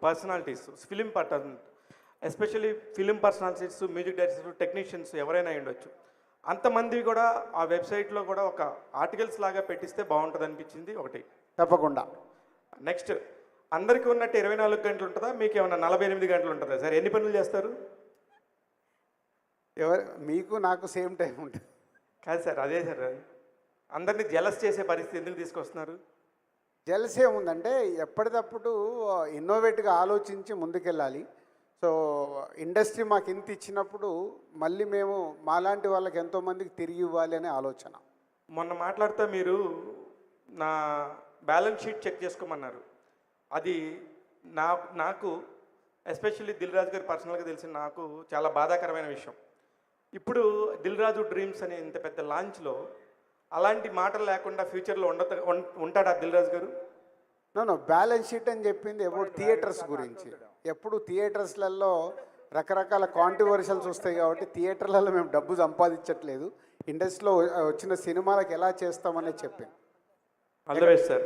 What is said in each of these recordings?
Personalities, especially film personalities, music directors, technicians ఎవరైనా ఉండొచ్చు. అంతమంది కూడా ఆ వెబ్సైట్లో కూడా ఒక ఆర్టికల్స్ లాగా పెట్టిస్తే బాగుంటుంది అనిపించింది ఒకటి. తప్పకుండా. నెక్స్ట్, అందరికీ ఉన్నట్టు 24 గంటలు ఉంటుందా, మీకు ఏమైనా 48 గంటలు ఉంటుందా సార్? ఎన్ని పనులు చేస్తారు? మీకు నాకు సేమ్ టైం ఉంటుంది. కాదు సార్, అదే సార్, అందరినీ జలస్ చేసే పరిస్థితి ఎందుకు తీసుకొస్తున్నారు? జెలసీ ఏముందంటే ఎప్పటికప్పుడు ఇన్నోవేటివ్గా ఆలోచించి ముందుకెళ్ళాలి. సో ఇండస్ట్రీ మాకు ఇంత ఇచ్చినప్పుడు మళ్ళీ మేము మాలాంటి వాళ్ళకి ఎంతోమందికి తిరిగి ఇవ్వాలి అనే ఆలోచన. మొన్న మాట్లాడుతూ మీరు నా బ్యాలెన్స్ షీట్ చెక్ చేసుకోమన్నారు. అది నాకు ఎస్పెషల్లీ దిల్ రాజు గారు పర్సనల్గా తెలిసిన నాకు చాలా బాధాకరమైన విషయం. ఇప్పుడు దిల్ రాజు డ్రీమ్స్ అనే ఇంత పెద్ద లాంచ్లో అలాంటి మాటలు లేకుండా ఫ్యూచర్లో ఉంటాడా దిల్ రాజు గారు? నో బ్యాలెన్స్ షీట్ అని చెప్పింది ఎప్పుడు థియేటర్స్ గురించి. ఎప్పుడు థియేటర్స్లలో రకరకాల కాంట్రవర్షియల్స్ వస్తాయి కాబట్టి థియేటర్లలో మేము డబ్బు సంపాదించట్లేదు, ఇండస్ట్రీలో వచ్చిన సినిమాలకు ఎలా చేస్తామనేది చెప్పింది. అందరూ సార్.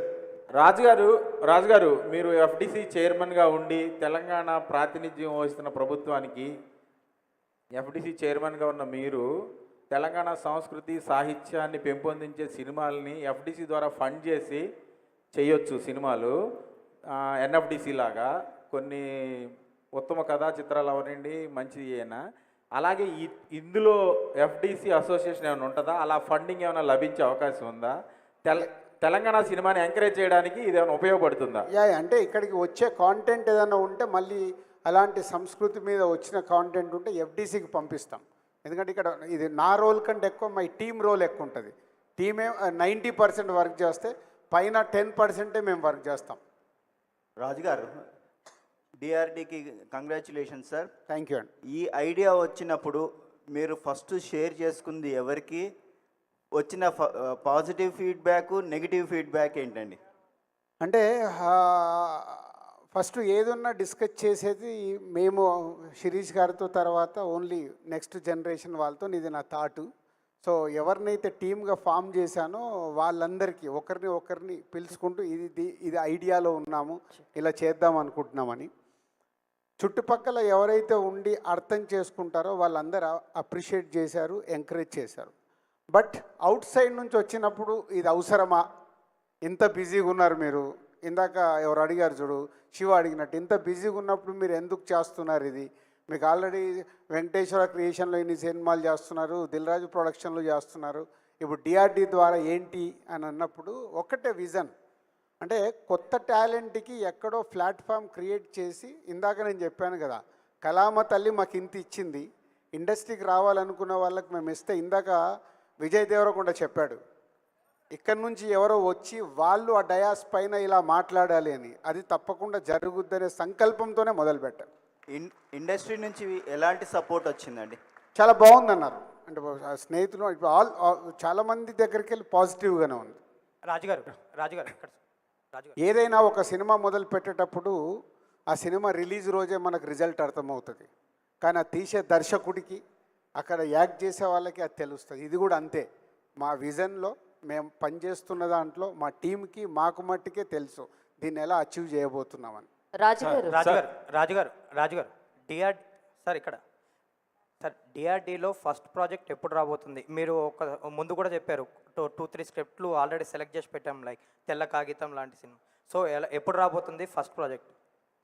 రాజుగారు మీరు ఎఫ్డిసి చైర్మన్గా ఉండి తెలంగాణ ప్రాతినిధ్యం వహిస్తున్న ప్రభుత్వానికి ఎఫ్డిసి చైర్మన్గా ఉన్న మీరు తెలంగాణ సంస్కృతి సాహిత్యాన్ని పెంపొందించే సినిమాలని ఎఫ్డిసి ద్వారా ఫండ్ చేసి చేయొచ్చు. సినిమాలు ఎన్ఎఫ్డిసి లాగా కొన్ని ఉత్తమ కథా చిత్రాలు అవనండి మంచి అయినా. అలాగే ఇందులో ఎఫ్డిసి అసోసియేషన్ ఏమైనా ఉంటుందా? అలా ఫండింగ్ ఏమైనా లభించే అవకాశం ఉందా? తెలంగాణ సినిమాని ఎంకరేజ్ చేయడానికి ఇది ఏమైనా ఉపయోగపడుతుందా? అంటే ఇక్కడికి వచ్చే కాంటెంట్ ఏదైనా ఉంటే మళ్ళీ అలాంటి సంస్కృతి మీద వచ్చిన కాంటెంట్ ఉంటే ఎఫ్డిసికి పంపిస్తాం. ఎందుకంటే ఇక్కడ ఇది నా రోల్ కంటే ఎక్కువ మై టీమ్ రోల్ ఎక్కువ ఉంటుంది. టీమే 90% వర్క్ చేస్తే పైన 10% మేము వర్క్ చేస్తాం. రాజుగారు, డిఆర్డీకి కంగ్రాచులేషన్ సార్. థ్యాంక్ యూ అండి. ఈ ఐడియా వచ్చినప్పుడు మీరు ఫస్ట్ షేర్ చేసుకుంది ఎవరికి? వచ్చిన పాజిటివ్ ఫీడ్బ్యాక్, నెగిటివ్ ఫీడ్బ్యాక్ ఏంటండి? అంటే ఫస్ట్ ఏదన్నా డిస్కస్ చేసేది మేము శిరీష్ గారితో, తర్వాత ఓన్లీ నెక్స్ట్ జనరేషన్ వాళ్ళతో. ఇది నా థాటు. సో ఎవరినైతే టీమ్గా ఫామ్ చేశానో వాళ్ళందరికీ ఒకరిని పిలుచుకుంటూ ఇది ఐడియాలో ఉన్నాము, ఇలా చేద్దాం అనుకుంటున్నామని. చుట్టుపక్కల ఎవరైతే ఉండి అర్థం చేసుకుంటారో వాళ్ళందరూ అప్రిషియేట్ చేశారు, ఎంకరేజ్ చేశారు. బట్ అవుట్ సైడ్ నుంచి వచ్చినప్పుడు ఇది అవసరమా, ఇంత బిజీగా ఉన్నారు మీరు, ఇందాక ఎవరు అడిగారు చూడు, శివ అడిగినట్టు, ఇంత బిజీగా ఉన్నప్పుడు మీరు ఎందుకు చేస్తున్నారు ఇది? మీకు ఆల్రెడీ వెంకటేశ్వర క్రియేషన్లో ఇన్ని సినిమాలు చేస్తున్నారు, దిల్ రాజు ప్రొడక్షన్లో చేస్తున్నారు, ఇప్పుడు డిఆర్డి ద్వారా ఏంటి అని అన్నప్పుడు ఒకటే విజన్. అంటే కొత్త టాలెంట్కి ఎక్కడో ప్లాట్ఫామ్ క్రియేట్ చేసి, ఇందాక నేను చెప్పాను కదా, కళామ తల్లి మాకు ఇంత ఇచ్చింది, ఇండస్ట్రీకి రావాలనుకున్న వాళ్ళకి మేము ఇస్తే, ఇందాక విజయ్ దేవరకొండ చెప్పాడు, ఇక్కడ నుంచి ఎవరో వచ్చి వాళ్ళు ఆ డయాస్ పైన ఇలా మాట్లాడాలి అని. అది తప్పకుండా జరుగుద్దనే సంకల్పంతోనే మొదలుపెట్టారు. ఇండస్ట్రీ నుంచి ఎలాంటి సపోర్ట్ వచ్చిందండి? చాలా బాగుందన్నారు. అంటే స్నేహితులు ఇప్పుడు చాలామంది దగ్గరికి వెళ్ళి పాజిటివ్గానే ఉంది. రాజుగారు ఏదైనా ఒక సినిమా మొదలు పెట్టేటప్పుడు ఆ సినిమా రిలీజ్ రోజే మనకు రిజల్ట్ అర్థమవుతుంది, కానీ ఆ తీసే దర్శకుడికి, అక్కడ యాక్ట్ చేసే వాళ్ళకి అది తెలుస్తుంది. ఇది కూడా అంతే. మా విజన్లో మేము పనిచేస్తున్న దాంట్లో మా టీంకి మాకు మట్టుకే తెలుసు దీన్ని ఎలా అచీవ్ చేయబోతున్నామని. రాజుగారు డిఆర్డీలో ఫస్ట్ ప్రాజెక్ట్ ఎప్పుడు రాబోతుంది? మీరు ఒక ముందు కూడా చెప్పారు 2-3 స్క్రిప్ట్లు ఆల్రెడీ సెలెక్ట్ చేసి పెట్టాం, లైక్ తెల్ల కాగితం లాంటి సినిమా. సో ఎప్పుడు రాబోతుంది ఫస్ట్ ప్రాజెక్ట్?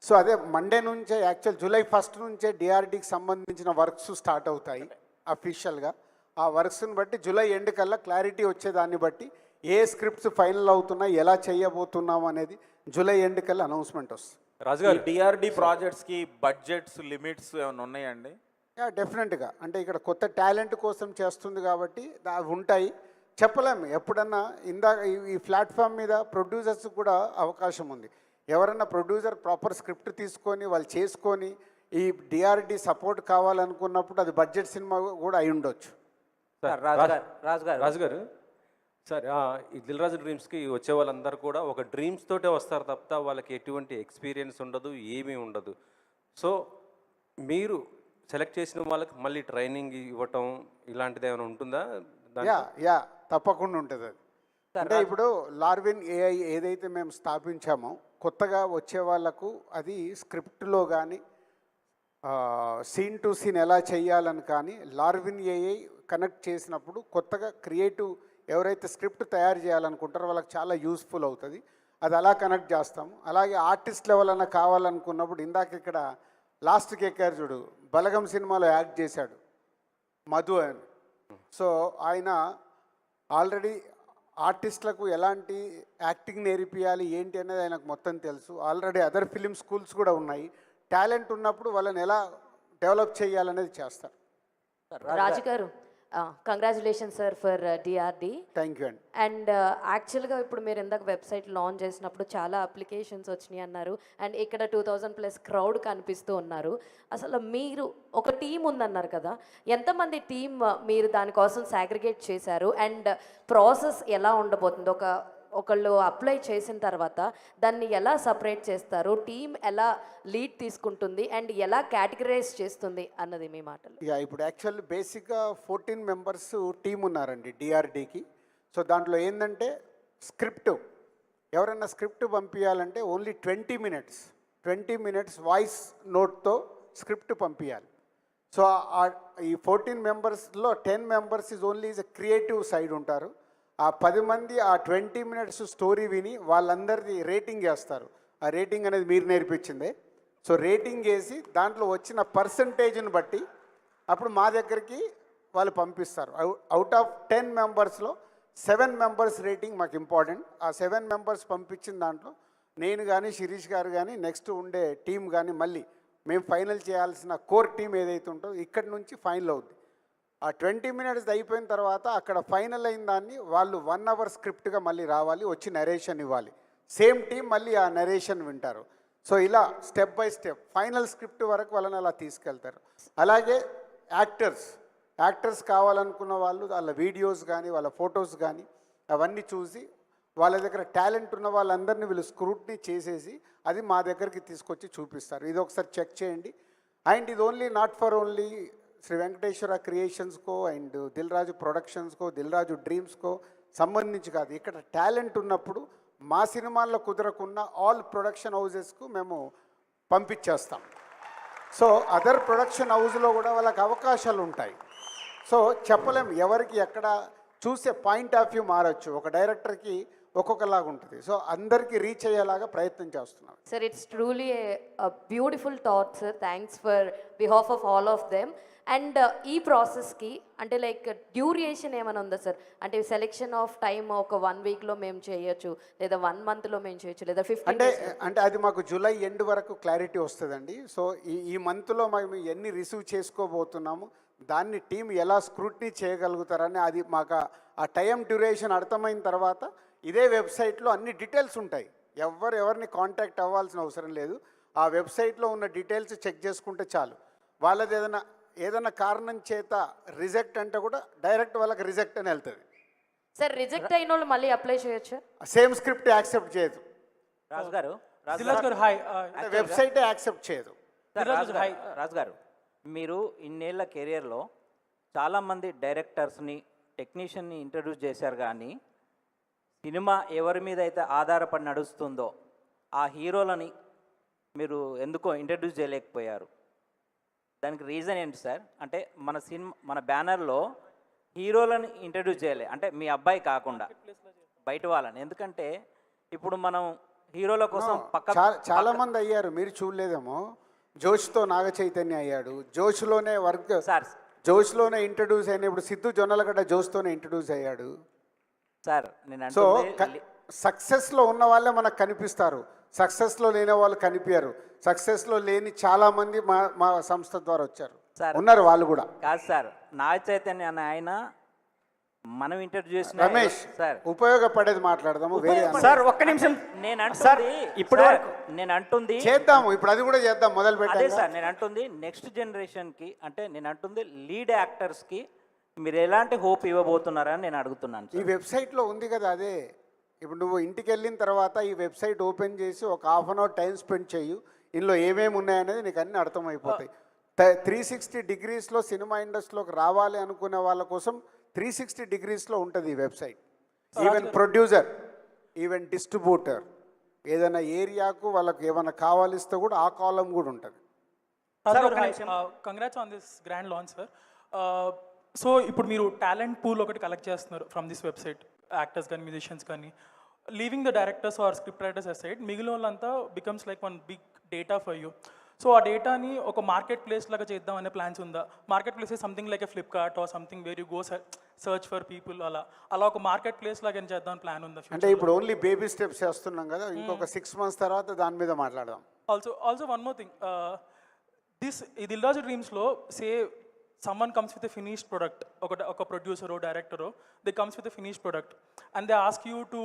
సో అదే మండే నుంచే, యాక్చువల్ జూలై 1 నుంచే డిఆర్డీకి సంబంధించిన వర్క్స్ స్టార్ట్ అవుతాయి అఫీషియల్గా. ఆ వర్క్స్ని బట్టి జూలై ఎండ్ కల్లా క్లారిటీ వచ్చేదాన్ని బట్టి ఏ స్క్రిప్ట్స్ ఫైనల్ అవుతున్నాయి, ఎలా చేయబోతున్నాం అనేది జూలై ఎండ్ కల్లా అనౌన్స్మెంట్ వస్తుంది. రాజుగారు, డిఆర్డి ప్రాజెక్ట్స్కి బడ్జెట్స్ లిమిట్స్ ఏమైనా ఉన్నాయండి? డెఫినెట్గా. అంటే ఇక్కడ కొత్త టాలెంట్ కోసం చేస్తుంది కాబట్టి అవి ఉంటాయి, చెప్పలేము ఎప్పుడన్నా. ఇందాక ఈ ప్లాట్ఫామ్ మీద ప్రొడ్యూసర్స్ కూడా అవకాశం ఉంది. ఎవరన్నా ప్రొడ్యూసర్ ప్రాపర్ స్క్రిప్ట్ తీసుకొని వాళ్ళు చేసుకొని ఈ డిఆర్డి సపోర్ట్ కావాలనుకున్నప్పుడు అది బడ్జెట్ సినిమా కూడా అయి ఉండొచ్చు. రాజుగారు సార్, ఈ దిల్ రాజు డ్రీమ్స్కి వచ్చే వాళ్ళందరూ కూడా ఒక డ్రీమ్స్ తోటే వస్తారు తప్ప వాళ్ళకి ఎటువంటి ఎక్స్పీరియన్స్ ఉండదు, ఏమీ ఉండదు. సో మీరు సెలెక్ట్ చేసిన వాళ్ళకి మళ్ళీ ట్రైనింగ్ ఇవ్వటం ఇలాంటిది ఏమైనా ఉంటుందా? తప్పకుండా ఉంటుంది అది. అంటే ఇప్పుడు లార్విన్ ఏఐ ఏదైతే మేము స్థాపించామో కొత్తగా వచ్చే వాళ్ళకు అది స్క్రిప్ట్లో కానీ సీన్ టు సీన్ ఎలా చేయాలని కానీ లార్విన్ ఏఐ కనెక్ట్ చేసినప్పుడు కొత్తగా క్రియేటివ్ ఎవరైతే స్క్రిప్ట్ తయారు చేయాలనుకుంటారో వాళ్ళకి చాలా యూస్ఫుల్ అవుతుంది. అది అలా కనెక్ట్ చేస్తాము. అలాగే ఆర్టిస్ట్ లెవెల్ అన్న కావాలనుకున్నప్పుడు ఇందాక ఇక్కడ లాస్ట్కి ఎక్కారు చూడు, బలగం సినిమాలో యాక్ట్ చేశాడు మధు అని. సో ఆయన ఆల్రెడీ ఆర్టిస్టులకు ఎలాంటి యాక్టింగ్ నేర్పియాలి ఏంటి అనేది ఆయనకు మొత్తం తెలుసు. ఆల్రెడీ అదర్ ఫిలిం స్కూల్స్ కూడా ఉన్నాయి. టాలెంట్ ఉన్నప్పుడు వాళ్ళని ఎలా డెవలప్ చేయాలనేది చేస్తారు. రాజు గారు, congratulation sir for DRD. Thank you అండి. అండ్ యాక్చువల్గా ఇప్పుడు మీరు ఇందాక వెబ్సైట్ లాంచ్ చేసినప్పుడు చాలా అప్లికేషన్స్ వచ్చినాయి అన్నారు. అండ్ ఇక్కడ 2000+ క్రౌడ్ కనిపిస్తూ ఉన్నారు. అసలు మీరు ఒక టీం ఉందన్నారు కదా, ఎంతమంది టీం మీరు దానికోసం సాగ్రిగేట్ చేశారు? అండ్ ప్రాసెస్ ఎలా ఉండబోతుంది? ఒకళ్ళు అప్లై చేసిన తర్వాత దాన్ని ఎలా సపరేట్ చేస్తారు? టీం ఎలా లీడ్ తీసుకుంటుంది అండ్ ఎలా కేటగరైజ్ చేస్తుంది అన్నది మీ మాటలు. ఇప్పుడు యాక్చువల్లీ బేసిక్గా 14 మెంబర్స్ టీం ఉన్నారండి డిఆర్డీకి. సో దాంట్లో ఏంటంటే స్క్రిప్ట్ ఎవరైనా స్క్రిప్ట్ పంపించాలంటే ఓన్లీ 20 మినిట్స్ వాయిస్ నోట్తో స్క్రిప్ట్ పంపించాలి. సో ఈ 14 మెంబర్స్లో 10 members is only is creative side ఉంటారు. ఆ 10 మంది ఆ 20 మినిట్స్ స్టోరీ విని వాళ్ళందరిది రేటింగ్ చేస్తారు. ఆ రేటింగ్ అనేది మీరు నేర్పించిందే. సో రేటింగ్ వేసి దాంట్లో వచ్చిన పర్సంటేజ్ని బట్టి అప్పుడు మా దగ్గరికి వాళ్ళు పంపిస్తారు. అవుట్ ఆఫ్ 10 మెంబర్స్లో 7 మెంబర్స్ రేటింగ్ మాకు ఇంపార్టెంట్. ఆ 7 మెంబర్స్ పంపించిన దాంట్లో నేను కానీ శిరీష్ గారు కానీ నెక్స్ట్ ఉండే టీం కానీ మళ్ళీ మేము ఫైనల్ చేయాల్సిన కోర్ టీం ఏదైతే ఉంటుందో ఇక్కడి నుంచి ఫైనల్ అవుద్ది. ఆ 20 మినిట్స్ అయిపోయిన తర్వాత అక్కడ ఫైనల్ అయిన దాన్ని వాళ్ళు 1 అవర్ స్క్రిప్ట్గా మళ్ళీ రావాలి, వచ్చి నరేషన్ ఇవ్వాలి. సేమ్ టీం మళ్ళీ ఆ నరేషన్ వింటారు. సో ఇలా step by step final script వరకు వాళ్ళని అలా తీసుకెళ్తారు. అలాగే యాక్టర్స్ కావాలనుకున్న వాళ్ళు వాళ్ళ వీడియోస్ కానీ వాళ్ళ ఫొటోస్ కానీ అవన్నీ చూసి వాళ్ళ దగ్గర టాలెంట్ ఉన్న వాళ్ళందరినీ వీళ్ళు స్క్రూట్నీ చేసేసి అది మా దగ్గరికి తీసుకొచ్చి చూపిస్తారు. ఇది ఒకసారి చెక్ చేయండి. అండ్ ఇది only not for only Shri Venkateswara క్రియేషన్స్కో అండ్ దిల్ రాజు ప్రొడక్షన్స్కో దిల్ రాజు డ్రీమ్స్కో సంబంధించి కాదు. ఇక్కడ టాలెంట్ ఉన్నప్పుడు మా సినిమాల్లో కుదరకున్న ఆల్ ప్రొడక్షన్ హౌజెస్కు మేము పంపించేస్తాం. సో అదర్ ప్రొడక్షన్ హౌస్లో కూడా వాళ్ళకి అవకాశాలు ఉంటాయి. సో చెప్పలేం ఎవరికి ఎక్కడ చూసే పాయింట్ ఆఫ్ వ్యూ మారచ్చు. ఒక డైరెక్టర్కి ఒక్కొక్కలాగా ఉంటుంది. సో అందరికీ రీచ్ అయ్యేలాగా ప్రయత్నం చేస్తున్నాం. Sir, it's truly beautiful thought sir. Thanks for behalf of all of them. And ఈ ప్రాసెస్కి అంటే లైక్ డ్యూరేషన్ ఏమైనా ఉందా సార్? అంటే సెలెక్షన్ ఆఫ్ టైం ఒక 1 వీక్లో మేము చేయొచ్చు, లేదా 1 మంత్లో మేము చేయొచ్చు, లేదా 15 అంటే అది మాకు జూలై ఎండ్ వరకు క్లారిటీ వస్తుందండి. సో ఈ మంత్లో మేము ఎన్ని రిసీవ్ చేసుకోబోతున్నాము, దాన్ని టీం ఎలా స్క్రూట్నీ చేయగలుగుతారని అది మాకు ఆ టైం డ్యూరేషన్ అర్థమైన తర్వాత ఇదే వెబ్సైట్లో అన్ని డీటెయిల్స్ ఉంటాయి. ఎవరిని కాంటాక్ట్ అవ్వాల్సిన అవసరం లేదు. ఆ వెబ్సైట్లో ఉన్న డీటెయిల్స్ చెక్ చేసుకుంటే చాలు. వాళ్ళది ఏదైనా కారణం చేత రిజెక్ట్ అంటే కూడా డైరెక్ట్ వాళ్ళకి రిజెక్ట్ అని వెళ్తుంది. సార్, రిజెక్ట్ అయిన వాళ్ళు మళ్ళీ అప్లై చేయొచ్చు? సేమ్ స్క్రిప్ట్ యాక్సెప్ట్ చేయదు. రాజు గారు వెబ్సైటే యాక్సెప్ట్ చేయదు. రాజు గారు, మీరు ఇన్నేళ్ల కెరియర్లో చాలామంది డైరెక్టర్స్ని టెక్నీషియన్ని ఇంట్రడ్యూస్ చేశారు, కానీ సినిమా ఎవరి మీద అయితే ఆధారపడి నడుస్తుందో ఆ హీరోలని మీరు ఎందుకో ఇంట్రడ్యూస్ చేయలేకపోయారు. దానికి రీజన్ ఏంటి సార్? అంటే మన బ్యానర్లో హీరోలను ఇంట్రడ్యూస్ చేయలే, అంటే మీ అబ్బాయి కాకుండా బయట వాళ్ళని. ఎందుకంటే ఇప్పుడు మనం హీరోల కోసం చాలా మంది అయ్యారు, మీరు చూడలేదేమో. జోష్తో నాగ చైతన్య అయ్యాడు, జోష్లోనే వర్క్ సార్, జోష్లోనే ఇంట్రడ్యూస్ అయిన. ఇప్పుడు సిద్ధు జొన్నలగడ్డ జోష్తోనే ఇంట్రడ్యూస్ అయ్యాడు. సార్ నేను సో సక్సెస్లో ఉన్న వాళ్ళే మనకు కనిపిస్తారు, సక్సెస్లో లేని వాళ్ళు కనిపించారు. సక్సెస్లో లేని చాలామంది మా సంస్థ ద్వారా వచ్చారు, ఉన్నారు వాళ్ళు కూడా. కాదు సార్, నాగ చైతన్య అనే ఆయన మనం ఇంటర్వ్యూ చేసిన రమేష్ సార్ ఉపయోగపడేది మాట్లాడదాము. వేరే సార్ ఒక్క నిమిషం, నేను అంటుంది చేద్దాము, ఇప్పుడు అది కూడా చేద్దాం, మొదలు అదే పెట్టాలి సార్. నేను అంటుంది నెక్స్ట్ జనరేషన్కి, అంటే నేను అంటుంది లీడ్ యాక్టర్స్కి మీరు ఎలాంటి హోప్ ఇవ్వబోతున్నారని నేను అడుగుతున్నాను. ఈ వెబ్సైట్లో ఉంది కదా, అదే ఇప్పుడు నువ్వు ఇంటికి వెళ్ళిన తర్వాత ఈ వెబ్సైట్ ఓపెన్ చేసి ఒక ½ అవర్ టైం స్పెండ్ చేయు, ఇందులో ఏమేమి ఉన్నాయనేది నీకు అన్నీ అర్థమైపోతాయి. 360 డిగ్రీస్లో సినిమా ఇండస్ట్రీలోకి రావాలి అనుకునే వాళ్ళ కోసం 360 డిగ్రీస్లో ఉంటుంది ఈ website. Even producer, even distributor, ఏదైనా ఏరియాకు వాళ్ళకి ఏమైనా కావాలిస్తే కూడా ఆ కాలం కూడా ఉంటుంది. Congrats on this grand launch sir. So ఇప్పుడు మీరు టాలెంట్ పూల్ ఒకటి కలెక్ట్ చేస్తున్నారు ఫ్రమ్ దిస్ వెబ్సైట్, యాక్టర్స్ కానీ మ్యూజిషియన్స్ కానీ. Leaving the directors or script writers aside, మిగిలిన వాళ్ళంతా becomes like one big data for you. So ఆ డేటాని ఒక మార్కెట్ ప్లేస్ లాగా చేద్దాం అనే ప్లాన్స్ ఉందా? Market place something like a Flipkart or something where you go search for people, అలా ఒక మార్కెట్ ప్లేస్ లాగా ఏం చేద్దాం ప్లాన్ ఉందా? అంటే ఇప్పుడు ఓన్లీ బేబీ స్టెప్స్ చేస్తున్నాం కదా, ఇంకొక 6 months తర్వాత దాని మీద మాట్లాడదాం. Also one more thing, this ఈ దిల్ రాజు డ్రీమ్స్లో say someone comes with a finished product, ఒక producer director, they comes with a finished product and they ask you to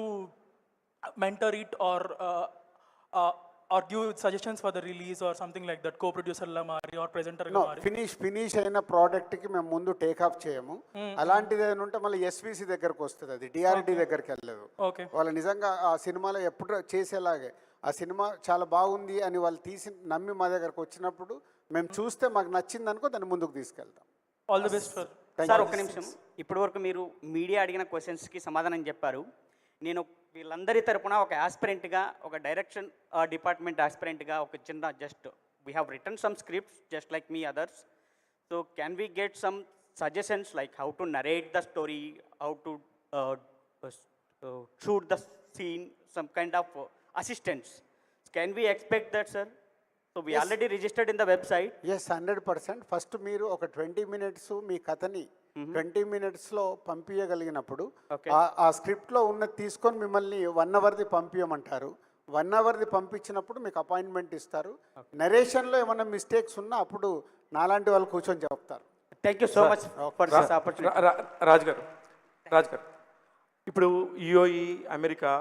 mentor it or give suggestions for the release or something like that, co ప్రొడ్యూసర్లా మారి or ప్రెజెంటర్గా మారి. Finish అయిన ప్రోడక్ట్కి మేము ముందు take off చేయము. అలాంటిది ఏదైనా ఉంటే మళ్ళీ ఎస్విసి దగ్గరకు వస్తుంది, అది డిఆర్డి దగ్గరికి వెళ్ళదు. ఓకే, వాళ్ళు నిజంగా ఆ సినిమాలో ఎప్పుడు చేసేలాగే ఆ సినిమా చాలా బాగుంది అని వాళ్ళు తీసి నమ్మి మా దగ్గరకు వచ్చినప్పుడు మేము చూస్తే మాకు నచ్చింది అనుకో దాన్ని ముందుకు తీసుకెళ్తాం. All the best sir. Sir ఒక్క నిమిషం, ఇప్పటివరకు మీరు మీడియా అడిగిన క్వశ్చన్స్కి సమాధానం చెప్పారు. నేను వీళ్ళందరి తరపున ఒక ఆస్పిరెంట్గా, ఒక డైరెక్షన్ డిపార్ట్మెంట్ ఆస్పిరెంట్గా ఒక చిన్న just we have written some scripts just like me others. So can we get some suggestions like how to narrate the story, how to shoot the scene, some kind of assistance? Can we expect that, sir? So we already registered in the website. Yes, 100%. First మీరు ఒక 20 minutes మీ కథని 20 minutesలో పంపించగలిగినప్పుడు ఆ స్క్రిప్ట్లో ఉన్నది తీసుకొని మిమ్మల్ని 1 hourది పంపించమంటారు. 1 hourది పంపించినప్పుడు మీకు అపాయింట్మెంట్ ఇస్తారు. నరేషన్లో ఏమైనా మిస్టేక్స్ ఉన్నా అప్పుడు నాలాంటి వాళ్ళు కూర్చొని చెప్తారు. Thank you so much for this opportunity. Raj గారు ఇప్పుడు యుఏఈ, అమెరికా,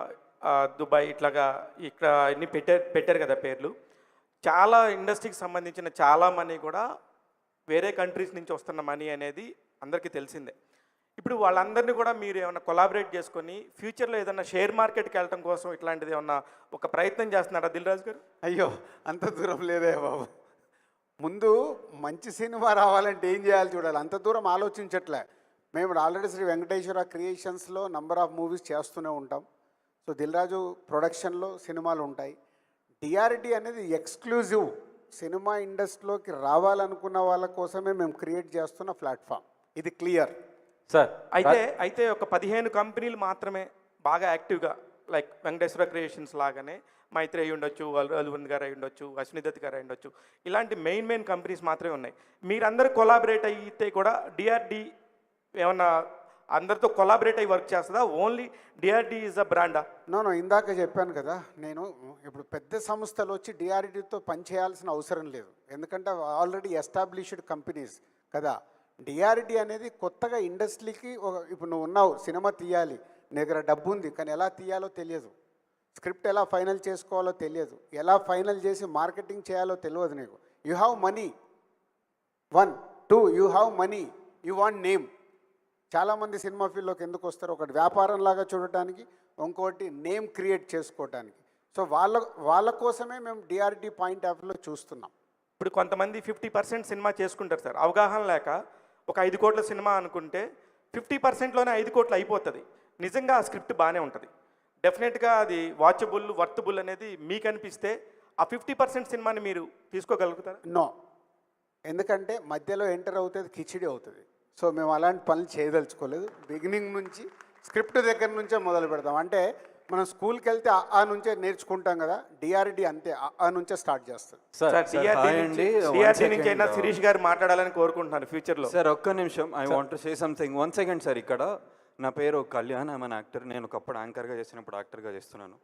దుబాయ్ ఇట్లాగా ఇక్కడ అన్ని పెట్టారు కదా పేర్లు. చాలా ఇండస్ట్రీకి సంబంధించిన చాలా మనీ కూడా వేరే కంట్రీస్ నుంచి వస్తున్న మనీ అనేది అందరికీ తెలిసిందే. ఇప్పుడు వాళ్ళందరినీ కూడా మీరు ఏమైనా కొలాబరేట్ చేసుకొని ఫ్యూచర్లో ఏదైనా షేర్ మార్కెట్కి వెళ్ళడం కోసం ఇట్లాంటిది ఏమన్నా ఒక ప్రయత్నం చేస్తున్నారా దిల్ రాజు గారు? అయ్యో అంత దూరం లేదే బాబు. ముందు మంచి సినిమా రావాలంటే ఏం చేయాలి చూడాలి, అంత దూరం ఆలోచించట్లే. మేము ఆల్రెడీ శ్రీ వెంకటేశ్వర క్రియేషన్స్లో నంబర్ ఆఫ్ మూవీస్ చేస్తూనే ఉంటాం. సో దిల్ రాజు ప్రొడక్షన్లో సినిమాలు ఉంటాయి. డిఆర్డి అనేది ఎక్స్క్లూజివ్ సినిమా ఇండస్ట్రీలోకి రావాలనుకున్న వాళ్ళ కోసమే మేము క్రియేట్ చేస్తున్న ప్లాట్ఫామ్, ఇది క్లియర్ సార్. అయితే ఒక 15 కంపెనీలు మాత్రమే బాగా యాక్టివ్గా, లైక్ వెంకటేశ్వర క్రియేషన్స్ లాగానే మైత్రి అయి ఉండొచ్చు, అల్లువన్ గారు అయి ఉండొచ్చు, అశ్విని దత్ గారు అయి ఉండొచ్చు, ఇలాంటి మెయిన్ కంపెనీస్ మాత్రమే ఉన్నాయి. మీరందరూ కొలాబరేట్ అయితే కూడా డిఆర్డి ఏమన్నా అందరితో కొలాబరేట్ అయ్యి వర్క్ చేస్తుందా? ఓన్లీ డిఆర్డి ఈజ్ అ బ్రాండా? నో ఇందాక చెప్పాను కదా, నేను ఇప్పుడు పెద్ద సంస్థలు వచ్చి డిఆర్డితో పనిచేయాల్సిన అవసరం లేదు, ఎందుకంటే ఆల్రెడీ ఎస్టాబ్లిష్డ్ కంపెనీస్ కదా. డిఆర్డి అనేది కొత్తగా ఇండస్ట్రీకి ఇప్పుడు నువ్వు ఉన్నావు, సినిమా తీయాలి, నీ దగ్గర డబ్బు ఉంది, కానీ ఎలా తీయాలో తెలియదు, స్క్రిప్ట్ ఎలా ఫైనల్ చేసుకోవాలో తెలియదు, ఎలా ఫైనల్ చేసి మార్కెటింగ్ చేయాలో తెలియదు నీకు. You have money, 1 2 you have money, you want name. చాలామంది సినిమా ఫీల్డ్లోకి ఎందుకు వస్తారు? ఒకటి వ్యాపారంలాగా చూడటానికి, ఇంకోటి నేమ్ క్రియేట్ చేసుకోవటానికి. సో వాళ్ళ కోసమే మేము డిఆర్డి పాయింట్ ఆఫ్ వ్యూలో చూస్తున్నాం. ఇప్పుడు కొంతమంది 50% సినిమా చేసుకుంటారు సార్, అవగాహన లేక. ఒక 5 కోట్ల సినిమా అనుకుంటే 50%లోనే 5 కోట్లు అయిపోతుంది. నిజంగా ఆ స్క్రిప్ట్ బాగానే ఉంటుంది, డెఫినెట్గా అది వాచబుల్, వర్తబుల్ అనేది మీకు అనిపిస్తే ఆ 50% సినిమాని మీరు తీసుకోగలుగుతారా? నో, ఎందుకంటే మధ్యలో ఎంటర్ అవుతుంది, కిచిడి అవుతుంది. సో మేము అలాంటి పనులు చేయదలుచుకోలేదు. బిగినింగ్ నుంచి స్క్రిప్ట్ దగ్గర నుంచే మొదలు పెడతాం. అంటే మనం స్కూల్కి వెళ్తే ఆ నుంచే నేర్చుకుంటాం కదా, డిఆర్డి అంతే, ఆ నుంచే స్టార్ట్ చేస్తుంది. డిఆర్డి నుంచి అయినా శిరీష్ గారు మాట్లాడాలని కోరుకుంటున్నాను ఫ్యూచర్లో. సార్ ఒక్క నిమిషం, I want to say something. 1 second sir. ఇక్కడ నా పేరు కళ్యాణ్, ఐఎమ్ అన్ యాక్టర్. నేను ఒకప్పుడు యాంకర్గా చేసినప్పుడు యాక్టర్గా చేస్తున్నాను.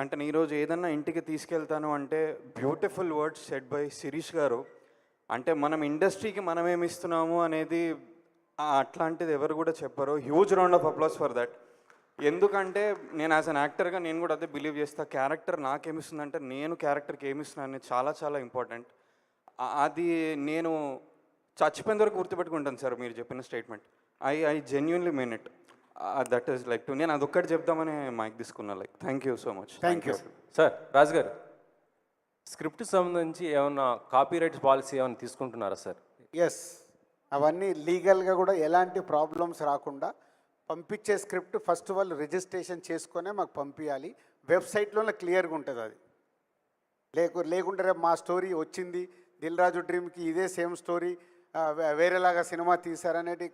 అంటే నేను ఈరోజు ఏదన్నా ఇంటికి తీసుకెళ్తాను అంటే beautiful words said by Shirish గారు. అంటే మనం ఇండస్ట్రీకి మనం ఏమి ఇస్తున్నాము అనేది అట్లాంటిది ఎవరు కూడా చెప్పరు. Huge round of applause for that. ఎందుకంటే నేను యాజ్ అన్ యాక్టర్గా నేను కూడా అదే బిలీవ్ చేస్తా, క్యారెక్టర్ నాకేమిస్తుందంటే నేను క్యారెక్టర్కి ఏమిస్తున్నాను అనేది చాలా చాలా ఇంపార్టెంట్. అది నేను చచ్చిపోయిన వరకు గుర్తుపెట్టుకుంటాను సార్ మీరు చెప్పిన statement. I genuinely mean it. That is like నేను అదొక్కటి చెప్దామని మైక్ తీసుకున్నా. Like thank you so much. Thank you sir. Raju garu, script సంబంధించి ఏమన్నా కాపీరైట్ పాలసీ ఏమైనా తీసుకుంటున్నారా సార్? ఎస్, అవన్నీ లీగల్గా కూడా ఎలాంటి ప్రాబ్లమ్స్ రాకుండా పంపించే స్క్రిప్ట్ ఫస్ట్ వాళ్ళు రిజిస్ట్రేషన్ చేసుకొనే మాకు పంపించాలి. వెబ్సైట్లోనే క్లియర్గా ఉంటుంది అది. లేకుంటే రేపు మా స్టోరీ వచ్చింది, దిల్ రాజు డ్రీమ్కి ఇదే సేమ్ స్టోరీ వేరేలాగా సినిమా తీశారనేటి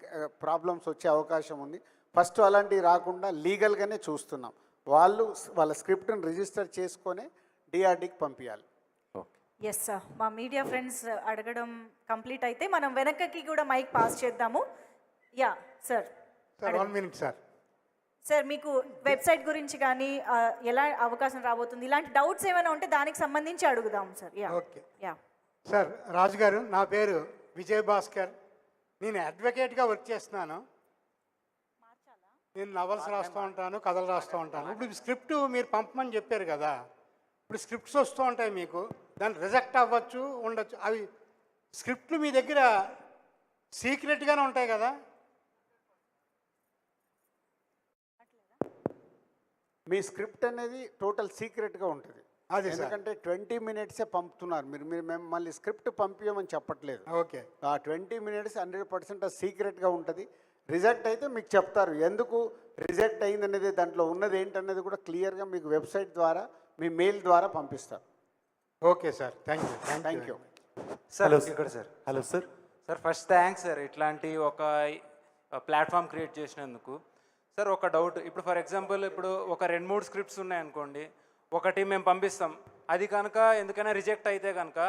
ప్రాబ్లమ్స్ వచ్చే అవకాశం ఉంది. ఫస్ట్ అలాంటివి రాకుండా లీగల్గానే చూస్తున్నాం. వాళ్ళ స్క్రిప్ట్ని రిజిస్టర్ చేసుకొని డిఆర్డీకి పంపించాలి. ఎస్ సార్, మా మీడియా ఫ్రెండ్స్ అడగడం కంప్లీట్ అయితే మనం వెనకకి కూడా మైక్ పాస్ చేద్దాము. Yeah sir. Sir 1 minute sir. Sir మీకు వెబ్సైట్ గురించి కానీ ఎలా అవకాశం రాబోతుంది ఇలాంటి డౌట్స్ ఏమైనా ఉంటే దానికి సంబంధించి అడుగుదాం sir. Yeah okay yeah sir. Raju garu, నా పేరు విజయ్ భాస్కర్. నేను అడ్వకేట్గా వర్క్ చేస్తున్నాను. నేను నవల్స్ రాస్తూ ఉంటాను, కథలు రాస్తూ ఉంటాను. ఇప్పుడు స్క్రిప్ట్ మీరు పంపమని చెప్పారు కదా, ఇప్పుడు స్క్రిప్ట్స్ వస్తూ ఉంటాయి మీకు, దాన్ని రిజెక్ట్ అవ్వచ్చు, ఉండొచ్చు. అవి స్క్రిప్ట్లు మీ దగ్గర సీక్రెట్గానే ఉంటాయి కదా? మీ స్క్రిప్ట్ అనేది టోటల్ సీక్రెట్గా ఉంటుంది. అదే సార్. ఎందుకంటే 20 minutesే పంపుతున్నారు మీరు. మేము మళ్ళీ స్క్రిప్ట్ పంపించమని చెప్పట్లేదు. ఓకే. ఆ 20 minutes 100% సీక్రెట్గా ఉంటుంది. రిజెక్ట్ అయితే మీకు చెప్తారు ఎందుకు రిజెక్ట్ అయింది అనేది, దాంట్లో ఉన్నది ఏంటనేది కూడా క్లియర్గా మీకు వెబ్సైట్ ద్వారా మీ మెయిల్ ద్వారా పంపిస్తారు. Okay sir, thank you. Thank you sir. ఇక్కడ sir. Hello sir. Sir first thanks sir ఇట్లాంటి ఒక ప్లాట్ఫామ్ క్రియేట్ చేసినందుకు. సార్ ఒక డౌట్, ఇప్పుడు ఫర్ ఎగ్జాంపుల్ ఇప్పుడు ఒక 2-3 స్క్రిప్ట్స్ ఉన్నాయనుకోండి, ఒకటి మేము పంపిస్తాం, అది కనుక ఎందుకైనా రిజెక్ట్ అయితే కనుక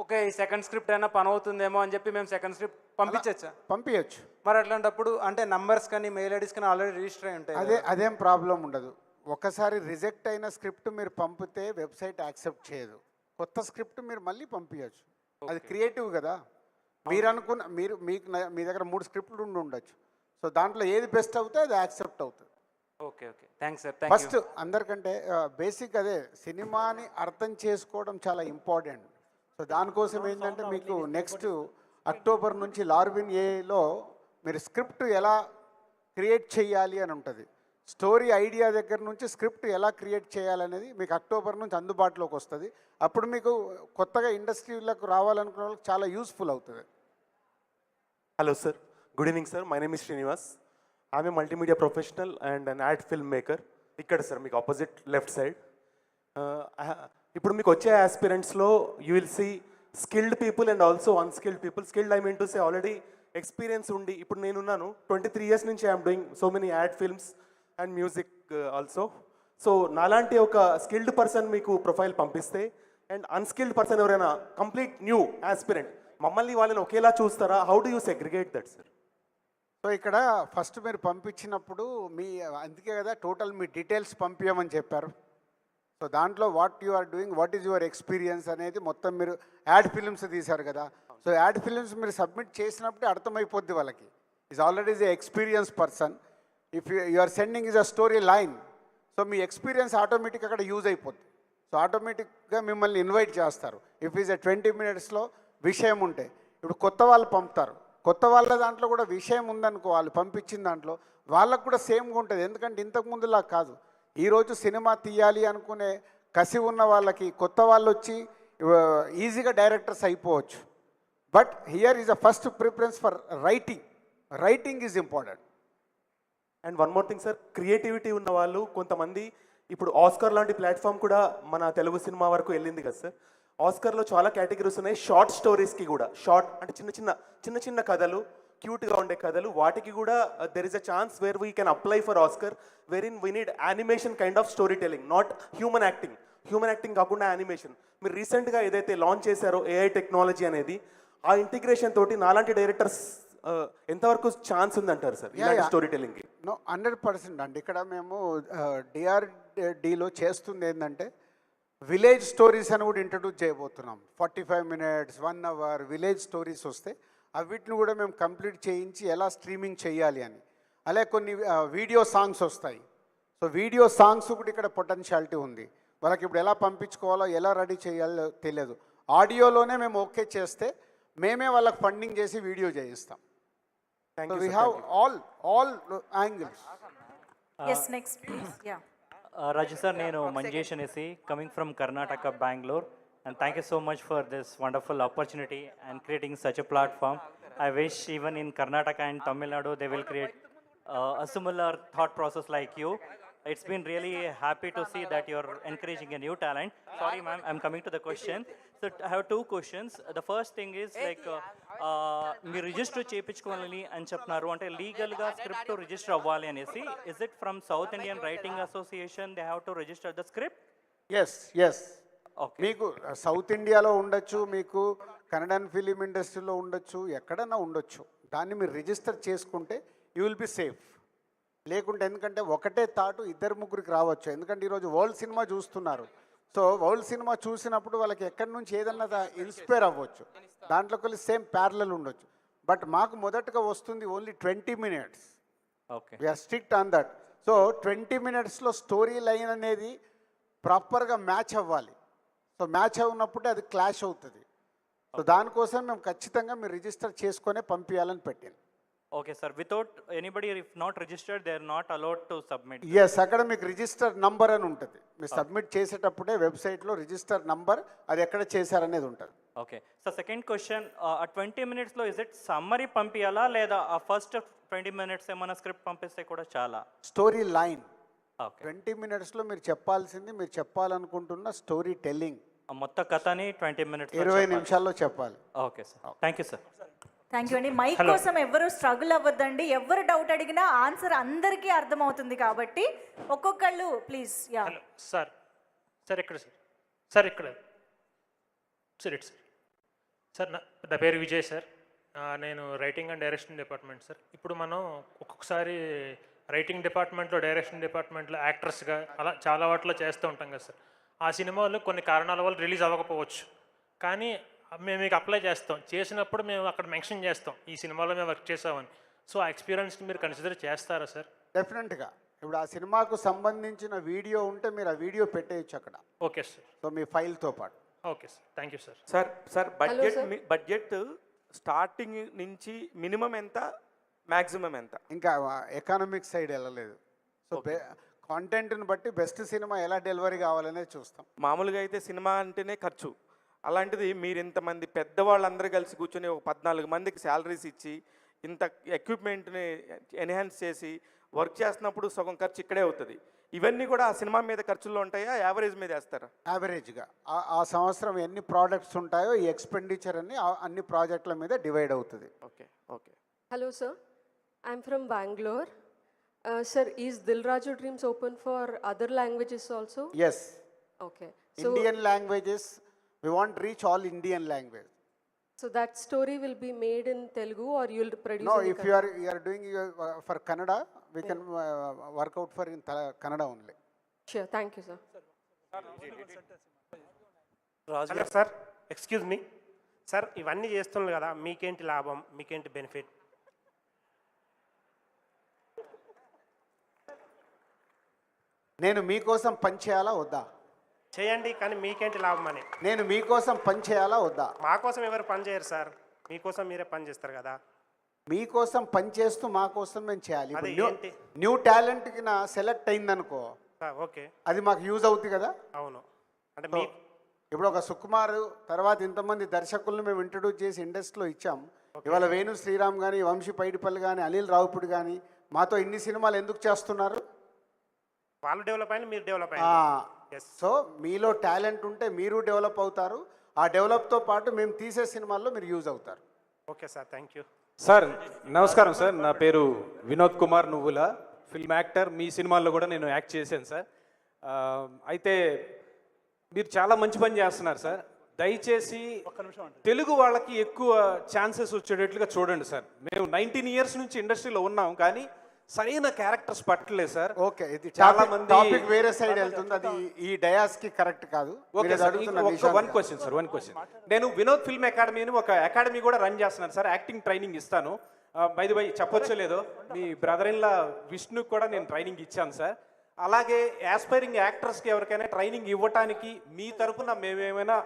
ఓకే ఈ సెకండ్ స్క్రిప్ట్ అయినా పని అవుతుందేమో అని చెప్పి మేము సెకండ్ స్క్రిప్ట్ పంపించచ్చా? పంపించచ్చు. మరి అట్లాంటప్పుడు అంటే నంబర్స్ కానీ మెయిల్ ఐడీస్ కానీ ఆల్రెడీ రిజిస్టర్ అయి ఉంటాయి. అదేం ప్రాబ్లం ఉండదు. ఒకసారి రిజెక్ట్ అయిన స్క్రిప్ట్ మీరు పంపితే వెబ్సైట్ యాక్సెప్ట్ చేయదు. కొత్త స్క్రిప్ట్ మీరు మళ్ళీ పంపించచ్చు. అది క్రియేటివ్ కదా. మీరు అనుకున్న మీ దగ్గర 3 స్క్రిప్ట్లు ఉండొచ్చు. సో దాంట్లో ఏది బెస్ట్ అవుతే అది యాక్సెప్ట్ అవుతుంది. Okay okay, thanks sir. First అందరికంటే బేసిక్ అదే, సినిమాని అర్థం చేసుకోవడం చాలా ఇంపార్టెంట్. సో దానికోసం ఏంటంటే మీకు నెక్స్ట్ అక్టోబర్ నుంచి లార్విన్ ఏలో మీరు స్క్రిప్ట్ ఎలా క్రియేట్ చేయాలి అని ఉంటుంది. స్టోరీ ఐడియా దగ్గర నుంచి స్క్రిప్ట్ ఎలా క్రియేట్ చేయాలనేది మీకు అక్టోబర్ నుంచి అందుబాటులోకి వస్తుంది. అప్పుడు మీకు కొత్తగా ఇండస్ట్రీలకు రావాలనుకున్న వాళ్ళకి చాలా యూస్ఫుల్ అవుతుంది. Hello sir, good evening sir. My name is Srinivas. I'm a multimedia professional and an ad film maker. ఇక్కడ సార్ మీకు ఆపోజిట్ లెఫ్ట్ సైడ్. ఇప్పుడు మీకు వచ్చే ఆస్పిరెంట్స్లో you will see skilled people and also unskilled people. Skilled I mean to say already experience ఉండి, ఇప్పుడు నేనున్నాను 23 years నుంచి I'm doing so many ad films and music also. So నాలాంటి ఒక స్కిల్డ్ పర్సన్ మీకు ప్రొఫైల్ పంపిస్తే అండ్ అన్స్కిల్డ్ పర్సన్ ఎవరైనా complete new aspirant, మమ్మల్ని వాళ్ళని ఒకేలా చూస్తారా? How do you segregate that sir? So ఇక్కడ ఫస్ట్ మీరు పంపించినప్పుడు అందుకే కదా టోటల్ మీ డీటెయిల్స్ పంపించమని చెప్పారు. సో దాంట్లో what you are doing, what is your experience అనేది మొత్తం మీరు యాడ్ ఫిల్మ్స్ తీశారు కదా. సో యాడ్ ఫిల్మ్స్ మీరు సబ్మిట్ చేసినప్పుడే అర్థమైపోద్ది వాళ్ళకి. Is already is a experience person. If you are sending is a story line, so మీ ఎక్స్పీరియన్స్ ఆటోమేటిక్ అక్కడ యూజ్ అయిపోద్ది. సో ఆటోమేటిక్గా మిమ్మల్ని ఇన్వైట్ చేస్తారు. ఇఫ్ ఈజ్ ఎ 20 minutesలో విషయం ఉంటే, ఇప్పుడు కొత్త వాళ్ళు పంపుతారు, కొత్త వాళ్ళ దాంట్లో కూడా విషయం ఉందనుకో, వాళ్ళు పంపించిన దాంట్లో వాళ్ళకు కూడా సేమ్గా ఉంటుంది. ఎందుకంటే ఇంతకుముందులా కాదు. ఈరోజు సినిమా తీయాలి అనుకునే కసి ఉన్న వాళ్ళకి కొత్త వాళ్ళు వచ్చి ఈజీగా డైరెక్టర్స్ అయిపోవచ్చు. But here is a first preference for writing. Writing is important. And one more thing sir, creativity ఉన్న వాళ్ళు కొంతమంది, ఇప్పుడు ఆస్కర్ లాంటి ప్లాట్ఫామ్ కూడా మన తెలుగు సినిమా వరకు వెళ్ళింది కదా సార్. ఆస్కర్లో చాలా కేటగిరీస్ ఉన్నాయి. షార్ట్ స్టోరీస్కి కూడా, షార్ట్ అంటే చిన్న చిన్న కథలు, క్యూట్గా ఉండే కథలు, వాటికి కూడా there is a chance where we can apply for Oscar, where in we need animation kind of story telling, not human acting. Human acting కాకుండా యానిమేషన్. మీరు రీసెంట్గా ఏదైతే లాంచ్ చేశారో ఏఐ టెక్నాలజీ అనేది, ఆ ఇంటిగ్రేషన్ తోటి నాలాంటి డైరెక్టర్స్ ఎంతవరకు ఛాన్స్ ఉందంటారు సార్ ఇలాంటి స్టోరీ టెలింగ్కి? 100% అండి. ఇక్కడ మేము డిఆర్డీలో చేస్తుంది ఏంటంటే విలేజ్ స్టోరీస్ అని కూడా ఇంట్రడ్యూస్ చేయబోతున్నాం. 45 minutes 1 hour విలేజ్ స్టోరీస్ వస్తే వీటిని కూడా మేము కంప్లీట్ చేయించి ఎలా స్ట్రీమింగ్ చేయాలి అని. అలాగే కొన్ని వీడియో సాంగ్స్ వస్తాయి. సో వీడియో సాంగ్స్ కూడా ఇక్కడ పొటెన్షియాలిటీ ఉంది. వాళ్ళకి ఇప్పుడు ఎలా పంపించుకోవాలో, ఎలా రెడీ చేయాలో తెలియదు. ఆడియోలోనే మేము ఓకే చేస్తే మేమే వాళ్ళకి ఫండింగ్ చేసి వీడియో చేయిస్తాం. So we have all angles. Yes next please. Yeah Raju sir, నేను మంజేష్ అనేసి coming from Karnataka, Bengaluru, and thank you so much for this wonderful opportunity and creating such a platform. I wish even in Karnataka and Tamil Nadu they will create a similar thought process like you. It's been really happy to see that you're encouraging a new talent. Sorry, ma'am, I'm coming to the question. So I have two questions. The first thing is like, మీరు register చేయించుకోవాలని అని చెప్తున్నారు, అంటే లీగల్గా script register అవ్వాలి అనేసి. Is it from South Indian Writing Association they have to register the script? Yes మీకు South ఇండియాలో ఉండొచ్చు, మీకు కన్నడన్ ఫిలిం ఇండస్ట్రీలో ఉండొచ్చు, ఎక్కడన్నా ఉండొచ్చు. దాన్ని మీరు రిజిస్టర్ చేసుకుంటే యూ విల్ బి సేఫ్. లేకుంటే ఎందుకంటే ఒకటే థాటు ఇద్దరు ముగ్గురికి రావచ్చు. ఎందుకంటే ఈరోజు వరల్డ్ సినిమా చూస్తున్నారు. సో వరల్డ్ సినిమా చూసినప్పుడు వాళ్ళకి ఎక్కడి నుంచి ఏదన్నా ఇన్స్పైర్ అవ్వచ్చు, దాంట్లోకి వెళ్ళి సేమ్ ప్యారలల్ ఉండొచ్చు. బట్ మాకు మొదటగా వస్తుంది only 20 minutes. Okay, we're strict on that. So 20 minutesలో స్టోరీ లైన్ అనేది ప్రాపర్గా మ్యాచ్ అవ్వాలి. సో మ్యాచ్ అవునప్పుడే అది క్లాష్ అవుతుంది. సో దానికోసం మేము ఖచ్చితంగా మీరు రిజిస్టర్ చేసుకొనే పంపించాలని పెట్టాను. Okay sir, without anybody if not registered they are not allowed to submit? Yes, అక్కడ మీకు రిజిస్టర్ నంబర్ అని ఉంటుంది. మీరు సబ్మిట్ చేసేటప్పుడే వెబ్సైట్లో రిజిస్టర్ నంబర్, అది ఎక్కడ చేశారనేది ఉంటుంది. ఓకే. సో సెకండ్ క్వశ్చన్, ఆ 20 minutesలో ఇస్ ఇట్ సమ్మరీ పంపించాలా లేదా ఆ ఫస్ట్ 20 minutes ఏమైనా స్క్రిప్ట్ పంపిస్తే కూడా చాలా? స్టోరీ లైన్ 20 minutesలో మీరు చెప్పాల్సింది, మీరు చెప్పాలనుకుంటున్న స్టోరీ టెల్లింగ్ మొత్తం కథని 20 minutes 20 నిమిషాల్లో చెప్పాలి. Okay sir, thank you sir. Thank you అండి. మైక్ కోసం ఎవరు స్ట్రగుల్ అవ్వద్దండి. ఎవరు డౌట్ అడిగినా ఆన్సర్ అందరికీ అర్థమవుతుంది కాబట్టి ఒక్కొక్కళ్ళు ప్లీజ్. యా సార్, సార్ ఎక్కడ సార్? సార్ ఇక్కడ సార్, ఇటు సార్. సార్ నా పేరు విజయ్ సార్. నేను writing and direction department sir. ఇప్పుడు మనం ఒక్కొక్కసారి రైటింగ్ డిపార్ట్మెంట్లో, డైరెక్షన్ డిపార్ట్మెంట్లో యాక్టర్స్గా అలా చాలా వాటిలో చేస్తూ ఉంటాం కదా సార్. ఆ సినిమాలు కొన్ని కారణాల వల్ల రిలీజ్ అవ్వకపోవచ్చు, కానీ మేము మీకు అప్లై చేస్తాం. చేసినప్పుడు మేము అక్కడ మెన్షన్ చేస్తాం ఈ సినిమాలో మేము వర్క్ చేసామని. సో ఆ ఎక్స్పీరియన్స్ని మీరు కన్సిడర్ చేస్తారా సార్? డెఫినెట్గా. ఇప్పుడు ఆ సినిమాకు సంబంధించిన వీడియో ఉంటే మీరు ఆ వీడియో పెట్టేయచ్చు అక్కడ. Okay sir. సో మీ ఫైల్తో పాటు. Okay sir, thank you sir. Sir budget starting నుంచి మినిమం ఎంత, మ్యాక్సిమం ఎంత? ఇంకా ఎకానమిక్ సైడ్ వెళ్ళలేదు. సో కాంటెంట్ని బట్టి బెస్ట్ సినిమా ఎలా డెలివరీ కావాలనేది చూస్తాం. మామూలుగా అయితే సినిమా అంటేనే ఖర్చు. అలాంటిది మీరు ఇంతమంది పెద్దవాళ్ళందరూ కలిసి కూర్చొని ఒక 14 మందికి శాలరీస్ ఇచ్చి ఇంత ఎక్విప్మెంట్ని ఎన్హాన్స్ చేసి వర్క్ చేస్తున్నప్పుడు సగం ఖర్చు ఇక్కడే అవుతుంది. ఇవన్నీ కూడా ఆ సినిమా మీద ఖర్చుల్లో ఉంటాయా, యావరేజ్ మీద వేస్తారా? యావరేజ్గా ఆ సంవత్సరం ఎన్ని ప్రోడక్ట్స్ ఉంటాయో ఈ ఎక్స్పెండిచర్ అన్ని ప్రాజెక్టుల మీద డివైడ్ అవుతుంది. Okay okay. Hello sir, I'm from Bangalore. Sir, is Dil Raju Dreams open for other languages also? Yes. Okay. Indian languages, we want to reach all Indian language. So that story will be made in Telugu or you'll produce? No, in if you are doing for Kannada, we can work out for in Kannada only. Sure, thank you sir. Hello sir, excuse me sir. ఇవన్నీ చేస్తున్నారు కదా, మీకేంటి లాభం, మీకేంటి benefit? నేను మీకోసం పని చేయాలా వద్దా? చేయండి, కానీ మీకేంటి లాభం అని. నేను మీకోసం పని చేయాలా వద్దా? మా కోసం ఎవరు పని చేయరు సార్, మీకోసం మీరే పని చేస్తారు కదా. మీకోసం పని చేస్తూ మా కోసం మేము చేయాలి. అది ఏంటి? న్యూ టాలెంట్కి నా సెలెక్ట్ అయిందనుకో, ఓకే, అది మాకు యూజ్ అవుతుంది కదా. అవును. అంటే మీ ఇప్పుడు ఒక సుకుమార్ తర్వాత ఇంతమంది దర్శకులను మేము ఇంట్రడ్యూస్ చేసి ఇండస్ట్రీలో ఇచ్చాం. ఇవాళ వేణు శ్రీరామ్ కానీ, వంశీ పైడిపల్లి కానీ, అనిల్ రావుపూడి కానీ మాతో ఇన్ని సినిమాలు ఎందుకు చేస్తున్నారు? వాళ్ళు డెవలప్ అయిన మీరు డెవలప్ అయ్యారు. సో మీలో టాలెంట్ ఉంటే మీరు డెవలప్ అవుతారు. ఆ డెవలప్తో పాటు మేము తీసే సినిమాల్లో మీరు యూజ్ అవుతారు. Okay sir, thank you sir. నమస్కారం సార్, నా పేరు వినోద్ కుమార్ నువ్వుల, ఫిల్మ్ యాక్టర్. మీ సినిమాల్లో కూడా నేను యాక్ట్ చేశాను సార్. అయితే మీరు చాలా మంచి పని చేస్తున్నారు సార్. దయచేసి తెలుగు వాళ్ళకి ఎక్కువ ఛాన్సెస్ వచ్చేటట్లుగా చూడండి సార్. మేము 19 years నుంచి ఇండస్ట్రీలో ఉన్నాం, కానీ సరైన క్యారెక్టర్స్ పట్టలేదు సార్. ఓకే, ఇది చాలా మంది టాపిక్ వేరే సైడ్ వెళ్తుంది, అది ఈ డయాస్ కి కరెక్ట్ కాదు. Okay sir, one question sir, one question. నేను వినోద్ ఫిల్మ్ అకాడమీ అని ఒక అకాడమీ కూడా రన్ చేస్తున్నాను సార్. యాక్టింగ్ ట్రైనింగ్ ఇస్తాను. బై ది బై చెప్పొచ్చో లేదో, మీ బ్రదర్ ఇన్ లా విష్ణుకి కూడా నేను ట్రైనింగ్ ఇచ్చాను సార్. అలాగే యాస్పైరింగ్ యాక్టర్స్కి ఎవరికైనా ట్రైనింగ్ ఇవ్వటానికి మీ తరఫున మేమేమైనా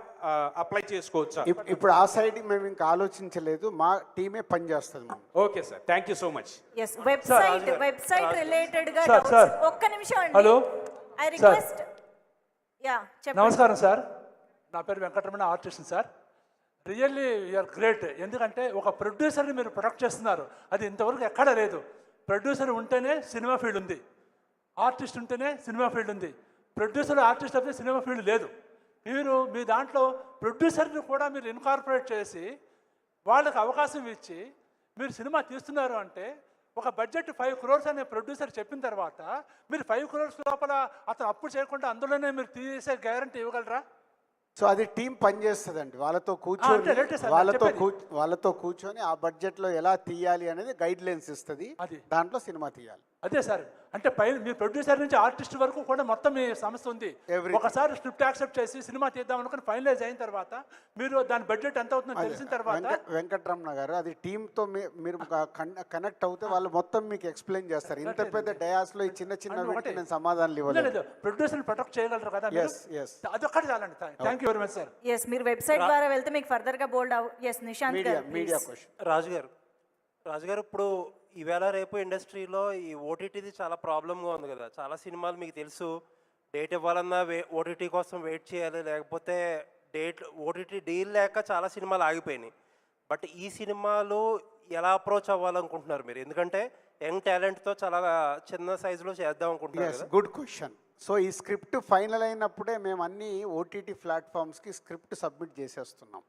అప్లై చేసుకోవచ్చా? ఇప్పుడు ఆ సైడ్ మేము ఇంకా ఆలోచించలేదు, మా టీమే పని చేస్తుంది. Okay sir, thank you so much. yes website related గా ఒక్క నిమిషం అండి. Hello, I request. యా చెప్పండి. నమస్కారం సార్, నా పేరు Venkataramana, artist sir. Really you're great. ఎందుకంటే ఒక ప్రొడ్యూసర్ని మీరు ప్రొడక్ట్ చేస్తున్నారు, అది ఇంతవరకు ఎక్కడ లేదు. ప్రొడ్యూసర్ ఉంటేనే సినిమా ఫీల్డ్ ఉంది. ఆర్టిస్ట్ ఉంటేనే సినిమా ఫీల్డ్ ఉంది, ప్రొడ్యూసర్ ఆర్టిస్ట్ అయితే సినిమా ఫీల్డ్ లేదు. మీరు మీ దాంట్లో ప్రొడ్యూసర్ని కూడా మీరు ఇన్కార్పొరేట్ చేసి వాళ్ళకి అవకాశం ఇచ్చి మీరు సినిమా తీస్తున్నారు అంటే ఒక బడ్జెట్ 5 crores అనే ప్రొడ్యూసర్ చెప్పిన తర్వాత మీరు 5 crores లోపల అతను అప్పు చేయకుండా అందులోనే మీరు తీసే గ్యారంటీ ఇవ్వగలరా? సో అది టీం పనిచేస్తుందండి, వాళ్ళతో అంటే కూర్చొని రైటే సార్, నేను చెప్పేది. వాళ్ళతో కూర్చొని ఆ బడ్జెట్లో ఎలా తీయాలి అనేది గైడ్ లైన్స్ ఇస్తుంది, అది. దాంట్లో సినిమా తీయాలి. అదే సార్, అంటే పైన మీ ప్రొడ్యూసర్ నుంచి ఆర్టిస్ట్ వరకు కూడా మొత్తం మీ సంస్థ ఉంది. Everything. ఒకసారి స్క్రిప్ట్ యాక్సెప్ట్ చేసి సినిమా తీద్దాం అనుకుని ఫైనలైజ్ అయిన తర్వాత మీరు దాని బడ్జెట్ ఎంత అవుతుందో తెలిసిన తర్వాత వెంకటరమణ గారు, అది టీంతో మీరు కనెక్ట్ అవుతే వాళ్ళు మొత్తం మీకు ఎక్స్ప్లెయిన్ చేస్తారు. ఇంత పెద్ద డయాస్లో ఈ చిన్న చిన్న వీటికి నేను సమాధానాలు ఇవ్వలేదు. లేదు, ప్రొడ్యూసర్ని ప్రొటెక్ట్ చేయగలరు కదా మీరు? ఎస్ ఎస్ అదొక్కటి చాలండి. Thank you very much sir. Yes, మీరు వెబ్సైట్ ద్వారా వెళ్తే మీకు ఫర్దర్గా బోల్డ్ ఎస్ నిశాంత్ గారు మీడియా please. క్వశ్చన్. రాజుగారు ఇప్పుడు ఈవేళ రేపు ఇండస్ట్రీలో ఈ ఓటీటీది చాలా ప్రాబ్లంగా ఉంది కదా. చాలా సినిమాలు మీకు తెలుసు, డేట్ ఇవ్వాలన్నా ఓటీటీ కోసం వెయిట్ చేయాలి, లేకపోతే ఓటీటీ డీల్ లేక చాలా సినిమాలు ఆగిపోయినాయి. బట్ ఈ సినిమాలు ఎలా అప్రోచ్ అవ్వాలనుకుంటున్నారు మీరు? ఎందుకంటే యంగ్ టాలెంట్తో చాలా చిన్న సైజులో చేద్దాం అనుకుంటున్నారు కదా. Good question. సో ఈ స్క్రిప్ట్ ఫైనల్ అయినప్పుడే మేము అన్ని ఓటీటీ ప్లాట్ఫామ్స్కి స్క్రిప్ట్ సబ్మిట్ చేసేస్తున్నాం.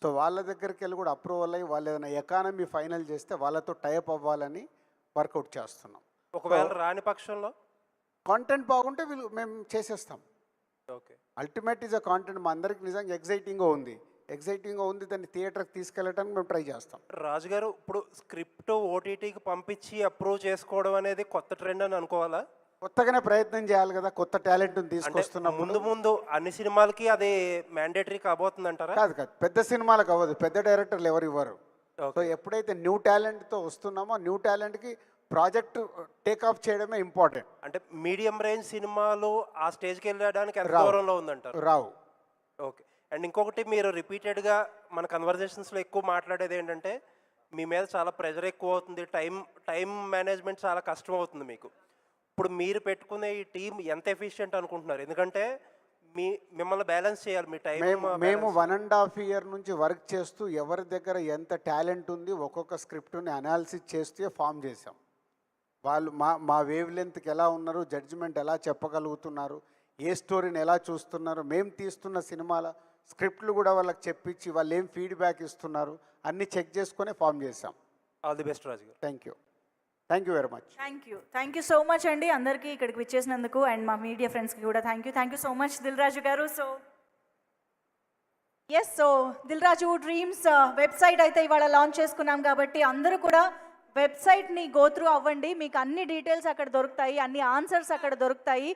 సో వాళ్ళ దగ్గరికి వెళ్ళి కూడా అప్రూవల్ అయ్యి వాళ్ళు ఏదైనా ఎకానమీ ఫైనల్ చేస్తే వాళ్ళతో టైప్ అవ్వాలని వర్కౌట్ చేస్తున్నాం. ఒకవేళ రాని పక్షంలో కాంటెంట్ బాగుంటే మేము చేసేస్తాం. Okay, ultimate is a content. మా అందరికి నిజంగా ఎగ్జైటింగ్గా ఉంది, దాన్ని థియేటర్కి తీసుకెళ్ళడానికి మేము ట్రై చేస్తాం. రాజుగారు ఇప్పుడు స్క్రిప్ట్ ఓటీటీకి పంపించి అప్రూవ్ చేసుకోవడం అనేది కొత్త ట్రెండ్ అని అనుకోవాలా? కొత్తగానే ప్రయత్నం చేయాలి కదా, కొత్త టాలెంట్ని తీసుకొస్తున్నాం. ముందు అన్ని సినిమాలకి అది మ్యాండేటరీ కాబోతుంది అంటారా? కాదు, పెద్ద సినిమాలకు అవ్వదు, పెద్ద డైరెక్టర్లు ఎవరు ఇవ్వరు. సో ఎప్పుడైతే న్యూ టాలెంట్తో వస్తున్నామో న్యూ టాలెంట్కి ప్రాజెక్ట్ టేక్ ఆఫ్ చేయడమే ఇంపార్టెంట్. అంటే మీడియం రేంజ్ సినిమాలు ఆ స్టేజ్కి వెళ్ళడానికి ఎంత దూరంలో ఉందంటారు? రావు. ఓకే. అండ్ ఇంకొకటి, మీరు రిపీటెడ్గా మన కన్వర్జేషన్స్లో ఎక్కువ మాట్లాడేది ఏంటంటే మీ మీద చాలా ప్రెషర్ ఎక్కువ అవుతుంది, టైం మేనేజ్మెంట్ చాలా కష్టం అవుతుంది మీకు. ఇప్పుడు మీరు పెట్టుకునే ఈ టీం ఎంత ఎఫిషియెంట్ అనుకుంటున్నారు? ఎందుకంటే మిమ్మల్ని బ్యాలెన్స్ చేయాలి మీ టైం. మేము 1.5 year నుంచి వర్క్ చేస్తూ ఎవరి దగ్గర ఎంత టాలెంట్ ఉంది ఒక్కొక్క స్క్రిప్ట్ని అనాలిసిస్ చేస్తూ ఫామ్ చేసాం. వాళ్ళు మా వేవ్ లెంత్కి ఎలా ఉన్నారు, జడ్జిమెంట్ ఎలా చెప్పగలుగుతున్నారు, ఏ స్టోరీని ఎలా చూస్తున్నారు, మేము తీస్తున్న సినిమాల స్క్రిప్ట్లు కూడా వాళ్ళకి చెప్పించి వాళ్ళు ఏం ఫీడ్బ్యాక్ ఇస్తున్నారు అన్నీ చెక్ చేసుకొని ఫామ్ చేసాం. All the best Raju garu. Thank you very much. Thank you so much అండి అందరికీ ఇక్కడికి విచ్చేసినందుకు, అండ్ మా మీడియా ఫ్రెండ్స్కి కూడా thank you so much Dil Raju garu. So Dil Raju dreams website అయితే ఇవాళ లాంచ్ చేసుకున్నాం కాబట్టి అందరూ కూడా వెబ్సైట్ని గో త్రూ అవ్వండి. మీకు అన్ని డీటెయిల్స్ అక్కడ దొరుకుతాయి, అన్ని ఆన్సర్స్ అక్కడ దొరుకుతాయి.